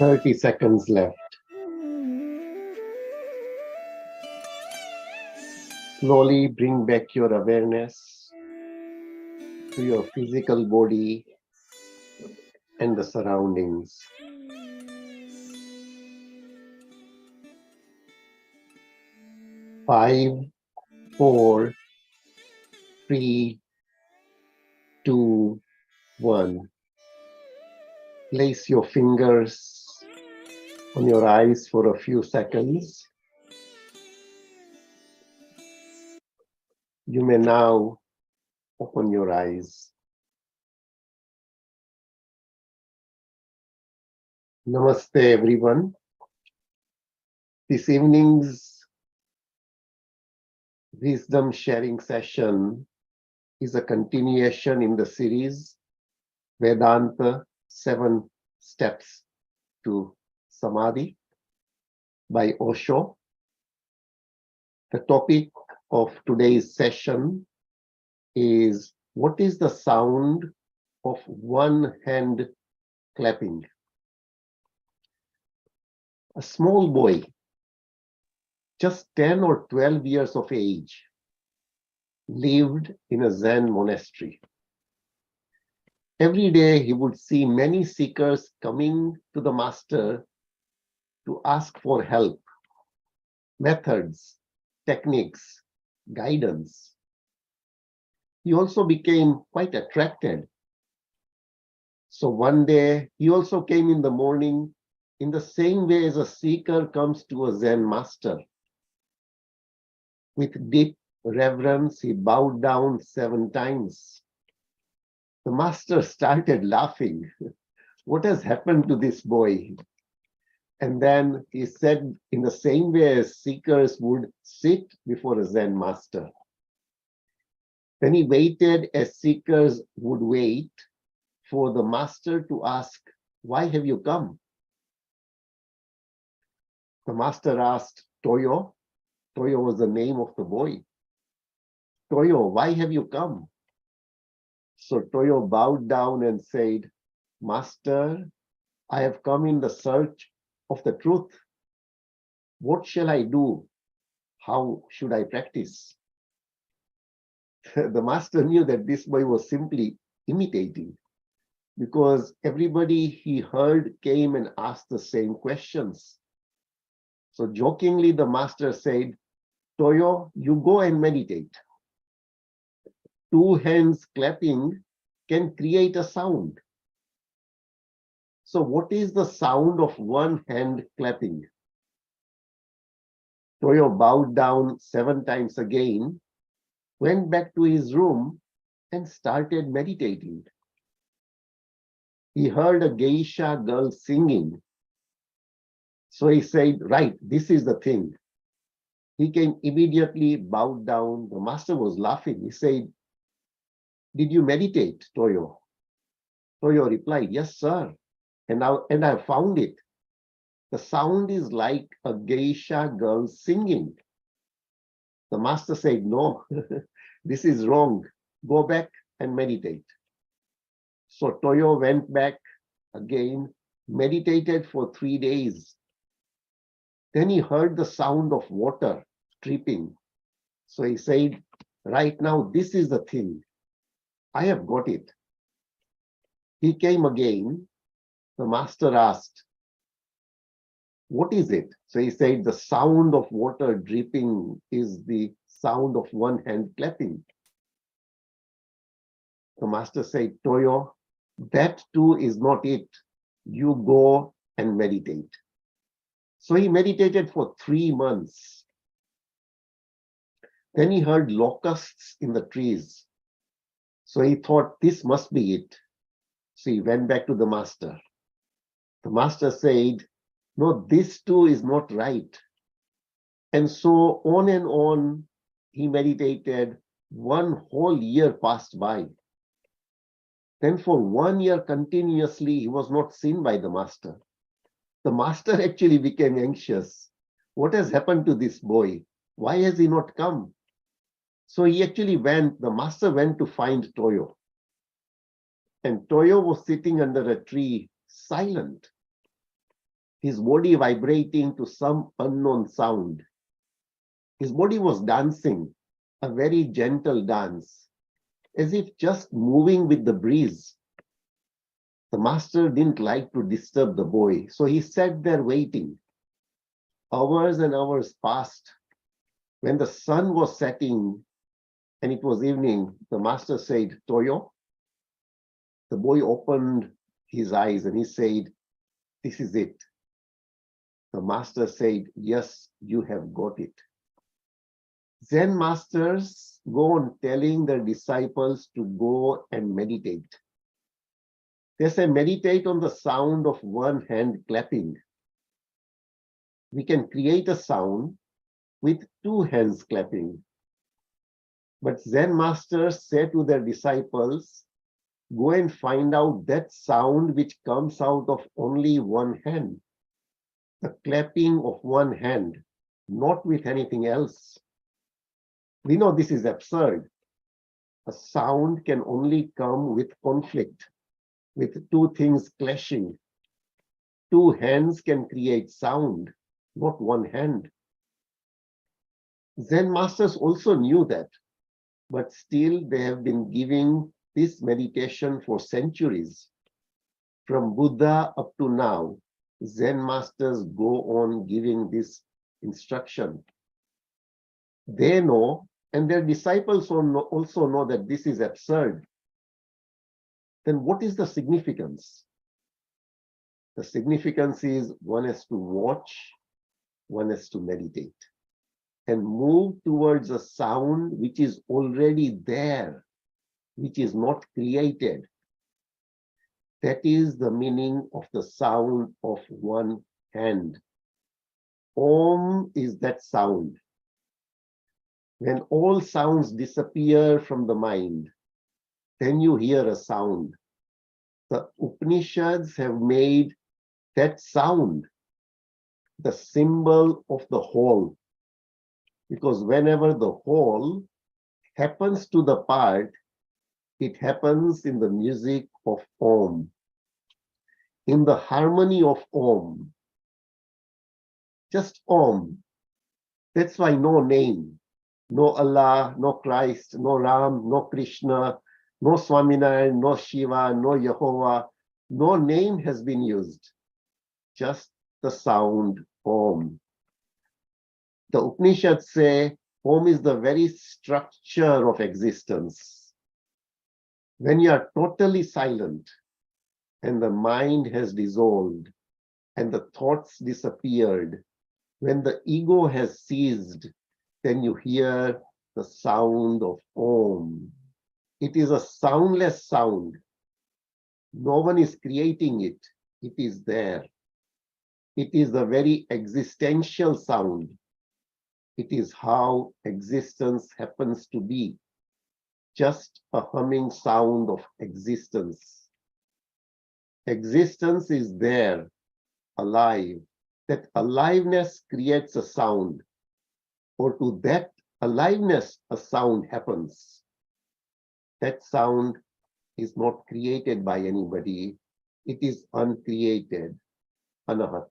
30 seconds left. Slowly bring back your awareness to your physical body and the surroundings. 5, 4, 3, 2, 1. Place your fingers on your eyes for a few seconds. You may now open your eyes. Namaste, everyone. This evening's wisdom sharing session is a continuation in the series Vedanta 7 Steps to Samadhi by Osho. The topic of today's session is what is the sound of one hand clapping? A small boy, just 10 or 12 years of age, lived in a Zen monastery. Every day he would see many seekers coming to the master to ask for help, methods, techniques, guidance. He also became quite attracted. So one day he also came in the morning in the same way as a seeker comes to a Zen master. With deep reverence, he bowed down 7 times. The master started laughing. What has happened to this boy? And then he said, in the same way as seekers would sit before a Zen master. Then he waited as seekers would wait for the master to ask, why have you come? The master asked Toyo. Toyo was the name of the boy. Toyo, why have you come? So Toyo bowed down and said, Master, I have come in the search of the truth. What shall I do? How should I practice? The master knew that this boy was simply imitating because everybody he heard came and asked the same questions. So jokingly, the master said, Toyo, you go and meditate. 2 hands clapping can create a sound. So what is the sound of 1 hand clapping? Toyo bowed down 7 times again, went back to his room and started meditating. He heard a geisha girl singing. So he said, right, this is the thing. He came immediately, bowed down. The master was laughing. He said, did you meditate, Toyo? Toyo replied, yes, sir. And I found it. The sound is like a geisha girl singing. The master said, no, this is wrong. Go back and meditate. So Toyo went back again, meditated for 3 days. Then he heard the sound of water dripping. So he said, right now, this is the thing. I have got it. He came again. The master asked, what is it? So he said, the sound of water dripping is the sound of 1 hand clapping. The master said, Toyo, that too is not it. You go and meditate. So he meditated for 3 months. Then he heard locusts in the trees. So he thought, this must be it. So he went back to the master. The master said, no, this too is not right. And so on and on, he meditated. 1 whole year passed by. Then for 1 year continuously, he was not seen by the master. The master actually became anxious. What has happened to this boy? Why has he not come? So he actually the master went to find Toyo. And Toyo was sitting under a tree, silent. his body vibrating to some unknown sound. His body was dancing, a very gentle dance, as if just moving with the breeze. The master didn't like to disturb the boy, so he sat there waiting. Hours and hours passed. When the sun was setting and it was evening, the master said, Toyo. The boy opened his eyes and he said, this is it. The master said, yes, you have got it. Zen masters go on telling their disciples to go and meditate. They say, meditate on the sound of one hand clapping. We can create a sound with two hands clapping. But Zen masters say to their disciples, go and find out that sound which comes out of only one hand. The clapping of one hand, not with anything else. We know this is absurd. A sound can only come with conflict, with two things clashing. Two hands can create sound, not one hand. Zen masters also knew that, but still they have been giving this meditation for centuries. From Buddha up to now, Zen masters go on giving this instruction. They know, and their disciples also know that this is absurd. Then what is the significance? The significance is one has to watch, one has to meditate, and move towards a sound which is already there, which is not created. That is the meaning of the sound of one hand. Om is that sound. When all sounds disappear from the mind, then you hear a sound. The Upanishads have made that sound the symbol of the whole. Because whenever the whole happens to the part, it happens in the music of Om, in the harmony of Om. Just Om. That's why no name, no Allah, no Christ, no Ram, no Krishna, no Swaminarayan, no Shiva, no Jehovah, no name has been used. Just the sound Om. The Upanishads say Om is the very structure of existence. When you are totally silent and the mind has dissolved and the thoughts disappeared, when the ego has ceased, then you hear the sound of Om. It is a soundless sound. No one is creating it. It is there. It is the very existential sound. It is how existence happens to be. Just a humming sound of existence. Existence is there, alive. That aliveness creates a sound, or to that aliveness, a sound happens. That sound is not created by anybody. It is uncreated, anahat.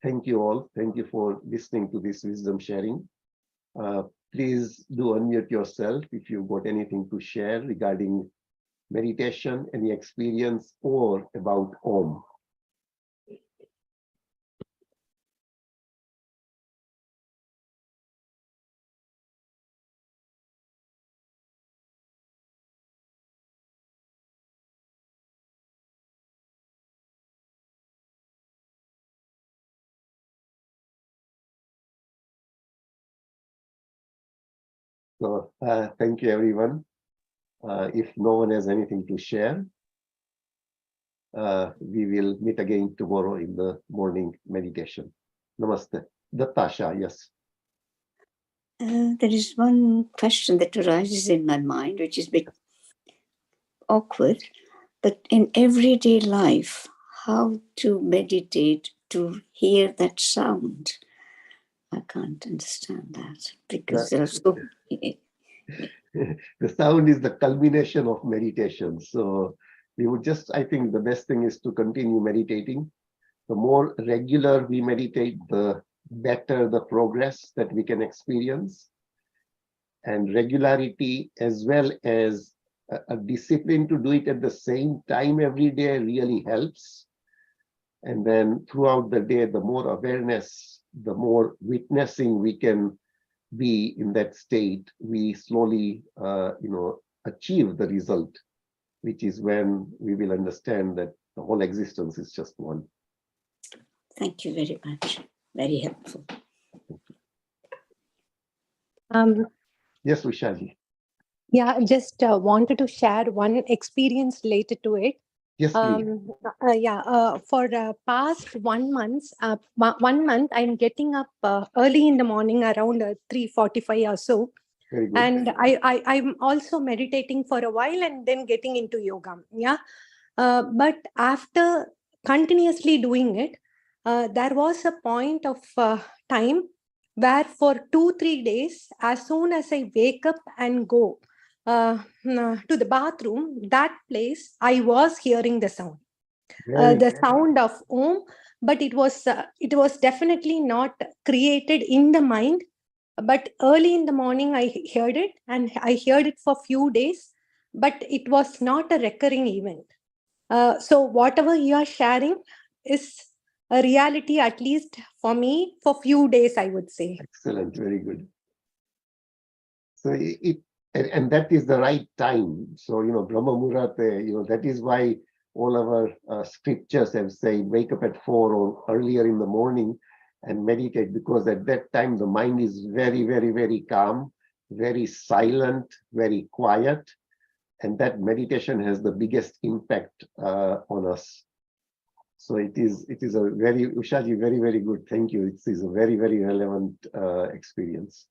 Thank you all. Thank you for listening to this wisdom sharing. Please do unmute yourself if you've got anything to share regarding meditation, any experience, or about Om. So thank you, everyone. If no one has anything to share, we will meet again tomorrow in the morning meditation. Namaste. Datasha, yes. There is one question that arises in my mind, which is a bit awkward, but in everyday life, how to meditate to hear that sound? I can't understand that because there are so the sound is the culmination of meditation. So we would just, I think the best thing is to continue meditating. The more regular we meditate, the better the progress that we can experience. And regularity, as well as a discipline to do it at the same time every day, really helps. And then throughout the day, the more awareness, the more witnessing we can be in that state, we slowly achieve the result, which is when we will understand that the whole existence is just one. Thank you very much. Very helpful. Yes, Ushaji. Yeah, I just wanted to share one experience related to it. Yes, please. For past 1 month, 1 month, I'm getting up early in the morning around 3:45 or so. Very good. And I'm also meditating for a while and then getting into yoga. Yeah. But after continuously doing it, there was a point of time where for 2-3 days, as soon as I wake up and go to the bathroom, that place, I was hearing the sound. The sound of Om, but it was definitely not created in the mind. But early in the morning, I heard it, and I heard it for few days, but it was not a recurring event. So whatever you are sharing is a reality, at least for me, for few days, I would say. Excellent, very good. So and that is the right time. So, Brahma Murate, that is why all our scriptures have said, wake up at 4 or earlier in the morning and meditate, because at that time the mind is very, very, very calm, very silent, very quiet. And that meditation has the biggest impact on us. So it is a very, Ushaji, very, very good. Thank you. It is a very, very relevant experience.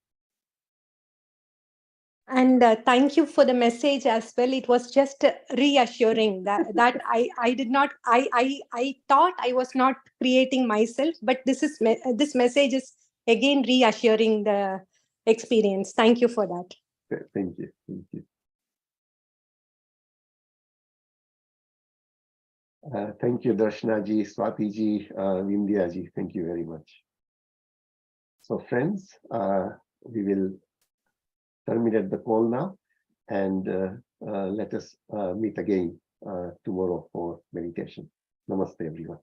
And thank you for the message as well. It was just reassuring that I thought I was not creating myself, but this message is again reassuring the experience. Thank you for that. Thank you. Thank you. Thank you, Darshanaji, Swatiji, Vindhyaji. Thank you very much. So friends, we will terminate the call now, and let us meet again tomorrow for meditation. Namaste, everyone.